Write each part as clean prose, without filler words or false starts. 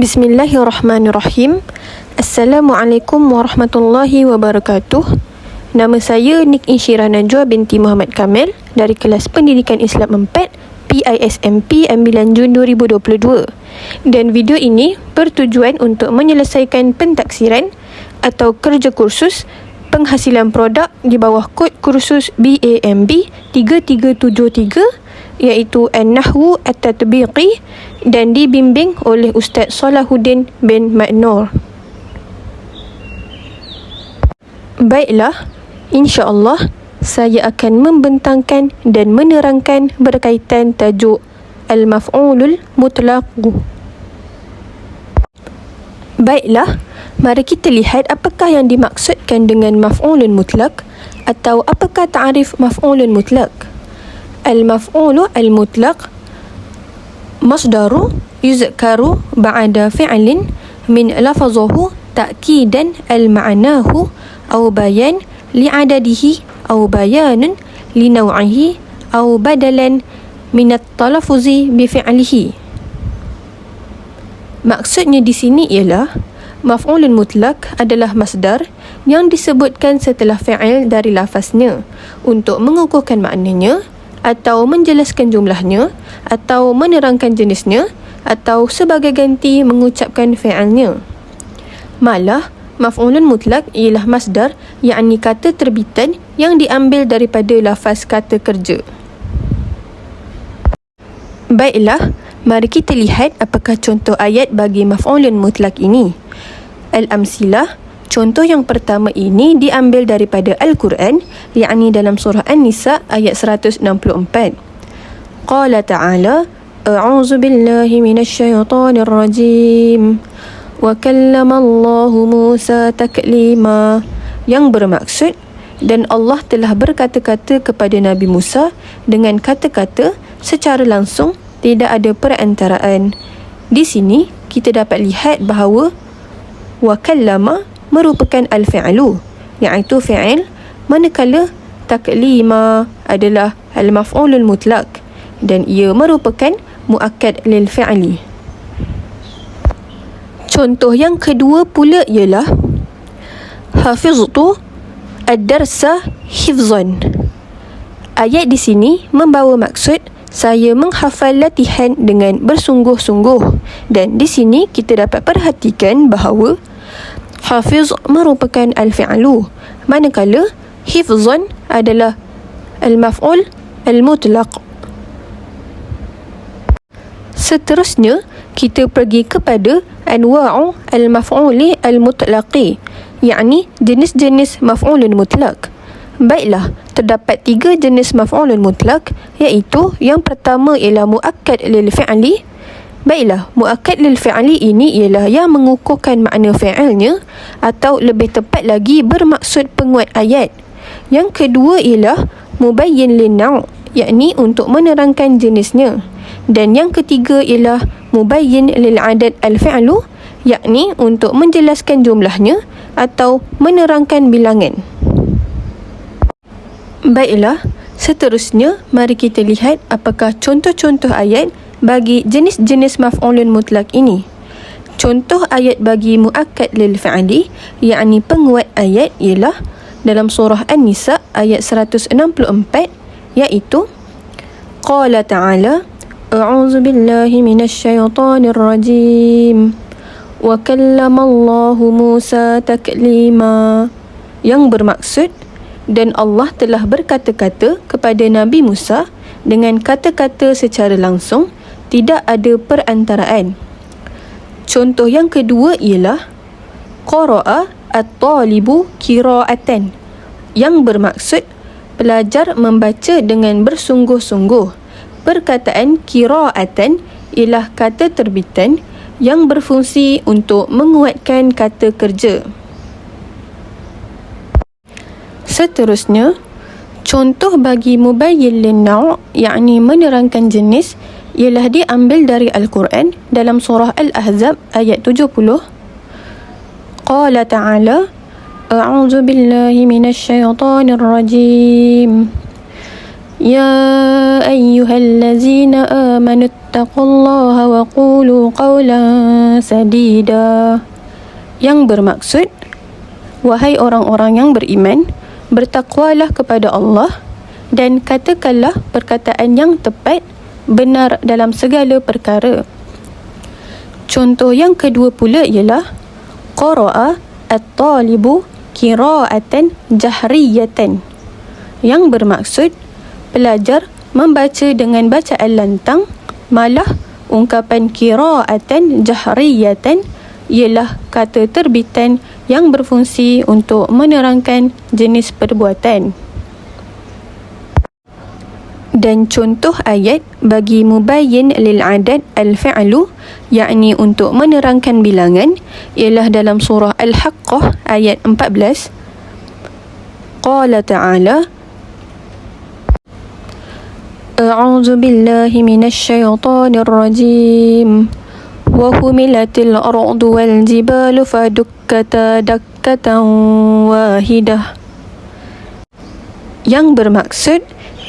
Bismillahirrahmanirrahim. Assalamualaikum warahmatullahi wabarakatuh. Nama saya Nik Insyirah Najwa binti Muhammad Kamil dari kelas Pendidikan Islam 4 PISMP 9 Jun 2022. Dan video ini bertujuan untuk menyelesaikan pentaksiran atau kerja kursus penghasilan produk di bawah kod kursus BAMB 3373 iaitu An-Nahwu At-Tatbiqi dan dibimbing oleh Ustaz Salahuddin bin Ma'nur. Baiklah, insya-Allah saya akan membentangkan dan menerangkan berkaitan tajuk Al-Maf'ulul Mutlaq. Baiklah, mari kita lihat apakah yang dimaksudkan dengan maf'ulun mutlaq atau apakah ta'rif maf'ulun mutlaq. Al-maf'ulu al-mutlaq masdaru yuzkaru ba'da fi'lin min lafazahu ta'kidan al-ma'nahu aw bayan li'adadihi aw bayanun li naw'ihi aw badalan min at-talaffuzi bi fi'lihi. Maksudnya di sini ialah maf'ulun mutlaq adalah masdar yang disebutkan setelah fi'il dari lafaznya untuk mengukuhkan maknanya atau menjelaskan jumlahnya atau menerangkan jenisnya atau sebagai ganti mengucapkan fi'ilnya. Malah maf'ulun mutlaq ialah masdar yakni kata terbitan yang diambil daripada lafaz kata kerja. Baiklah, mari kita lihat apakah contoh ayat bagi maf'ulun mutlaq ini. Al-amsilah. Contoh yang pertama ini diambil daripada Al-Quran, yakni dalam surah An-Nisa ayat 164. Qala ta'ala, A'udzu billahi minasyaitonir rajim. Wa kallama Allahu Musa taklima. Yang bermaksud, dan Allah telah berkata-kata kepada Nabi Musa dengan kata-kata secara langsung, tidak ada perantaraan. Di sini kita dapat lihat bahawa wa kallama merupakan al-fi'lu, iaitu fi'il, manakala taklima adalah al-maf'ulul mutlaq dan ia merupakan muakkad lil fi'li. Contoh yang kedua pula ialah hafiztu ad-darsa hifzan. Ayat di sini membawa maksud saya menghafal latihan dengan bersungguh-sungguh, dan di sini kita dapat perhatikan bahawa hafiz merupakan al-fi'lu, manakala hifzan adalah al-maf'ul al-mutlaq. Seterusnya, kita pergi kepada anwa'u al-maf'uli al-mutlaqi, yakni jenis-jenis maf'ulun mutlaq. Baiklah, terdapat 3 jenis maf'ulun mutlaq, iaitu yang pertama ialah muakkad lil fi'li. Baiklah, muakkad lil fi'li ini ialah yang mengukuhkan makna fi'ilnya atau lebih tepat lagi bermaksud penguat ayat. Yang kedua ialah mubayyin lin naw', yakni untuk menerangkan jenisnya. Dan yang ketiga ialah mubayyin lil adad al-fi'lu, yakni untuk menjelaskan jumlahnya atau menerangkan bilangan. Baiklah, seterusnya mari kita lihat apakah contoh-contoh ayat bagi jenis-jenis maf'ulun mutlaq ini. Contoh ayat bagi muakkad lil fi'li, yakni penguat ayat, ialah dalam surah An-Nisa ayat 164, iaitu Qala ta'ala, A'udzu billahi minasyaitonir rajim. Wa kallama Allahu Musa taklima. Yang bermaksud, dan Allah telah berkata-kata kepada Nabi Musa dengan kata-kata secara langsung, tidak ada perantaraan. Contoh yang kedua ialah qara'a at-talibu qira'atan, yang bermaksud pelajar membaca dengan bersungguh-sungguh. Perkataan qira'atan ialah kata terbitan yang berfungsi untuk menguatkan kata kerja. Seterusnya, contoh bagi mubayyin lin naw', yakni menerangkan jenis, ialah diambil dari Al-Quran dalam surah Al-Ahzab ayat 70. Qala ta'ala, A'udzu billahi minasyaitonir rajim. Ya ayyuhallazina amanu ittaqullaha wa qulu qawlan sadida. Yang bermaksud, wahai orang-orang yang beriman, bertakwalah kepada Allah dan katakanlah perkataan yang tepat, benar dalam segala perkara. Contoh yang kedua pula ialah qara'a at-talibu qira'atan jahriyatan, yang bermaksud pelajar membaca dengan bacaan lantang, malah ungkapan qira'atan jahriyatan ialah kata terbitan yang berfungsi untuk menerangkan jenis perbuatan. Dan contoh ayat bagi mubayyin lil adad al-fi'lu, yakni untuk menerangkan bilangan, ialah dalam surah Al-Haqqah ayat 14. Qala ta'ala, A'udzu billahi minasy syaithanir rajim. Wa humilatil ardu wal jibalu fadukkata dakkatan wahidah. Yang bermaksud,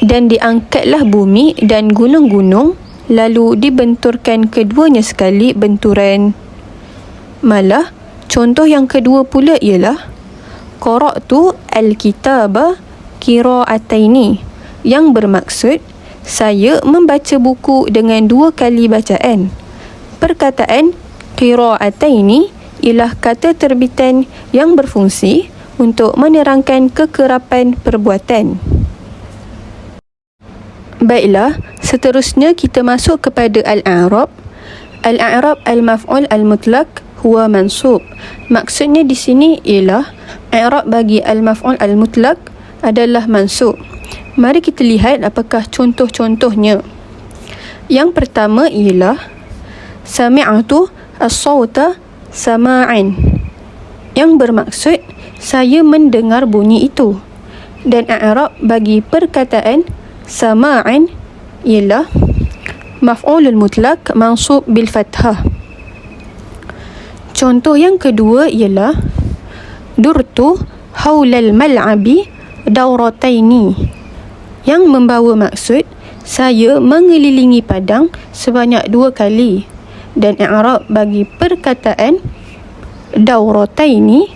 dan diangkatlah bumi dan gunung-gunung, lalu dibenturkan keduanya sekali benturan. Malah, contoh yang kedua pula ialah qara'tu al-kitaba qira'ataini, yang bermaksud saya membaca buku dengan 2 kali bacaan. Perkataan qira'ataini ialah kata terbitan yang berfungsi untuk menerangkan kekerapan perbuatan. Baiklah, seterusnya kita masuk kepada al-i'rab. Al-i'rab al-maf'ul al-mutlaq huwa mansub. Maksudnya di sini ialah i'rab bagi al-maf'ul al-mutlaq adalah mansub. Mari kita lihat apakah contoh-contohnya. Yang pertama ialah sami'tu as-sawta sama'an, yang bermaksud saya mendengar bunyi itu. Dan i'rab bagi perkataan sama'an ialah maf'ulul mutlaq mansub bil fathah. Contoh yang kedua ialah durtu haulal mal'abi daurataini, yang membawa maksud saya mengelilingi padang sebanyak 2 kali. Dan i'rab bagi perkataan daurataini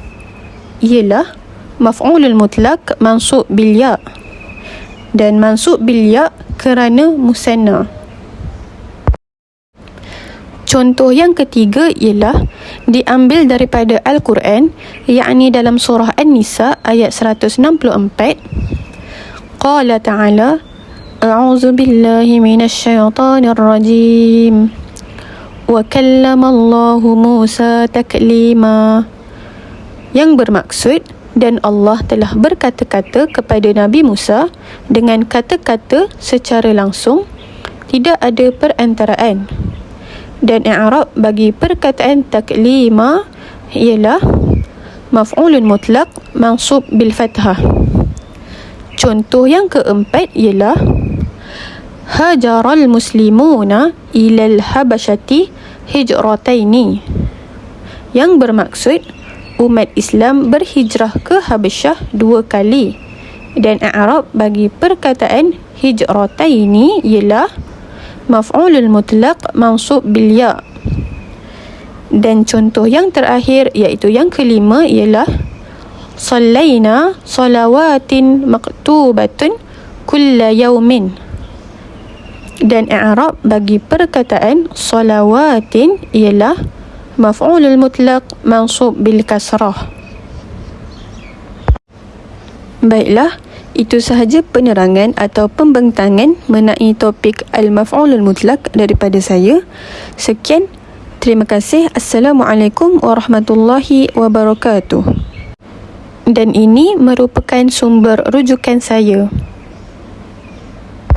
ialah maf'ulul mutlaq mansub bil ya, dan mansub bil ya kerana musanna. Contoh yang ketiga ialah diambil daripada Al-Quran, yakni dalam surah An-Nisa ayat 164. Qala ta'ala, A'udzu billahi minasy syaithanir rajim. Wa kallama Allahu Musa taklima, yang bermaksud dan Allah telah berkata-kata kepada Nabi Musa dengan kata-kata secara langsung, tidak ada perantaraan. Dan i'rab bagi perkataan taklima ialah maf'ulun mutlaq mansub bil fathah. Contoh yang keempat ialah hajaral muslimuna ilal habasyati hijrataini, yang bermaksud umat Islam berhijrah ke Habasyah 2 kali. Dan i'rab bagi perkataan hijrataini ialah maf'ulul mutlaq mansub bil ya. Dan contoh yang terakhir iaitu yang kelima ialah sallaina salawatin maktubatun kulla yaumin. Dan i'rab bagi perkataan salawatin ialah maf'ulul mutlaq mansub bil kasrah. Baiklah, itu sahaja penerangan atau pembentangan mengenai topik al-maf'ulul mutlaq daripada saya. Sekian, terima kasih. Assalamualaikum warahmatullahi wabarakatuh. Dan ini merupakan sumber rujukan saya.